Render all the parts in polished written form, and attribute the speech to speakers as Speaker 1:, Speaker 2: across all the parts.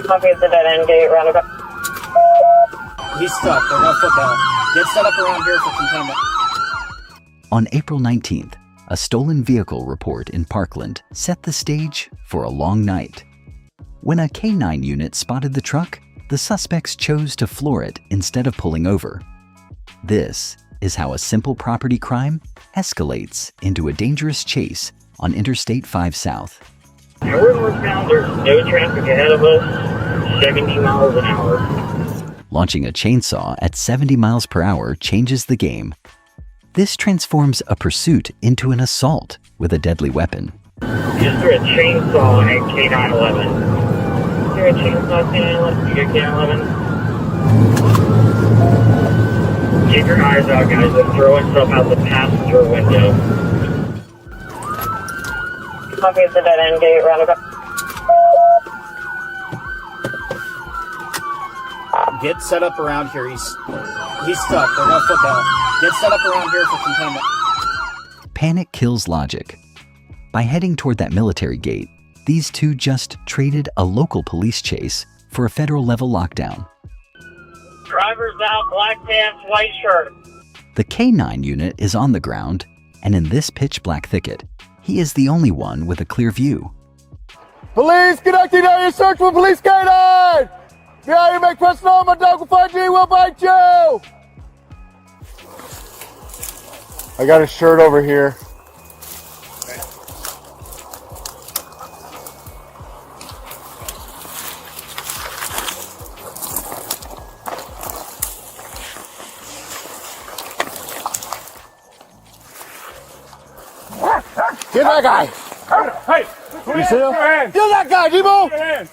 Speaker 1: Copy at the dead end gate, roundabout.
Speaker 2: He's stuck. They're going to foot down. Get set up around here for containment.
Speaker 3: On April 19th, a stolen vehicle report in Parkland set the stage for a long night. When a K9 unit spotted the truck, the suspects chose to floor it instead of pulling over. This is how a simple property crime escalates into a dangerous chase on Interstate 5 South.
Speaker 1: We're northbound. There's no traffic ahead of us, 70 miles an hour.
Speaker 3: Launching a chainsaw at 70 miles per hour changes the game. This transforms a pursuit into an assault with a deadly weapon.
Speaker 1: Just threw a chainsaw at K911. Threw a chainsaw at K911. You get K911? Keep your eyes out, guys. They're throwing stuff out the passenger window. Copy at the dead end gate, roundabout.
Speaker 2: Get set up around here. He's stuck. They're going to foot down. Get set up around here for containment.
Speaker 3: Panic kills logic. By heading toward that military gate, these two just traded a local police chase for a federal-level lockdown.
Speaker 1: Driver's out, black pants, white shirt.
Speaker 3: The K9 unit is on the ground, and in this pitch-black thicket, he is the only one with a clear view.
Speaker 4: Police conducting a search for police K9! Yeah, you make press on, my dog will find you, we'll bite you! I got a shirt over here. Get that guy!
Speaker 5: Hey!
Speaker 4: You see him?
Speaker 5: Hands.
Speaker 4: Get that guy, Debo!
Speaker 5: Hands!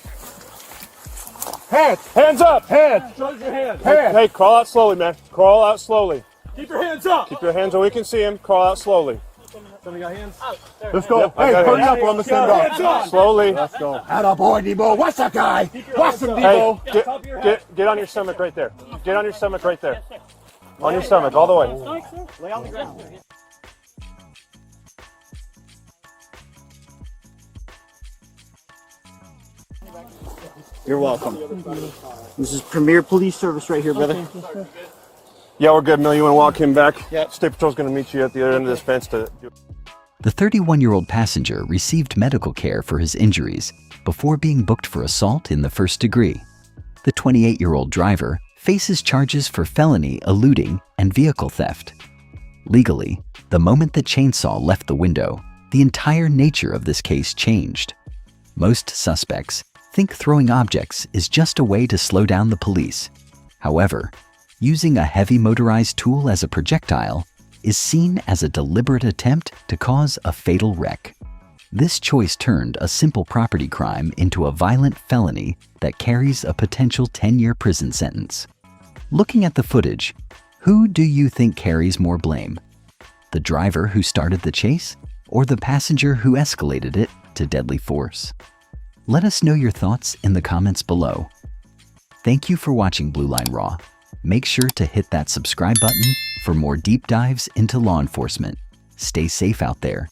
Speaker 4: Hands! Hands up! Hands!
Speaker 5: Show your hands.
Speaker 4: Hands!
Speaker 5: Hey, crawl out slowly, man. Crawl out slowly. Keep your hands up. Keep your hands so we can see him. Crawl out slowly.
Speaker 4: Somebody got hands? Let's go.
Speaker 5: Yep, I
Speaker 4: Hey,
Speaker 5: got
Speaker 4: hurry
Speaker 5: hands.
Speaker 4: up or I'm gonna send off.
Speaker 5: Hands up. Slowly.
Speaker 4: Let's go. Atta boy, Debo. Watch that guy. Watch him,
Speaker 5: Hey,
Speaker 4: Debo.
Speaker 5: get on your stomach right there. Get on your stomach right there. On your stomach, all the way.
Speaker 1: Lay on the ground.
Speaker 6: You're welcome. This is Premier Police Service right here, brother.
Speaker 5: Yeah, we're good, Mill. You want to walk him back? Yeah. State Patrol's going to meet you at the other end of this fence to...
Speaker 3: The 31-year-old passenger received medical care for his injuries before being booked for assault in the first degree. The 28-year-old driver faces charges for felony eluding and vehicle theft. Legally, the moment the chainsaw left the window, the entire nature of this case changed. Most suspects think throwing objects is just a way to slow down the police. However, using a heavy motorized tool as a projectile is seen as a deliberate attempt to cause a fatal wreck. This choice turned a simple property crime into a violent felony that carries a potential 10-year prison sentence. Looking at the footage, who do you think carries more blame? The driver who started the chase, or the passenger who escalated it to deadly force? Let us know your thoughts in the comments below. Thank you for watching Blue Line Raw. Make sure to hit that subscribe button for more deep dives into law enforcement. Stay safe out there.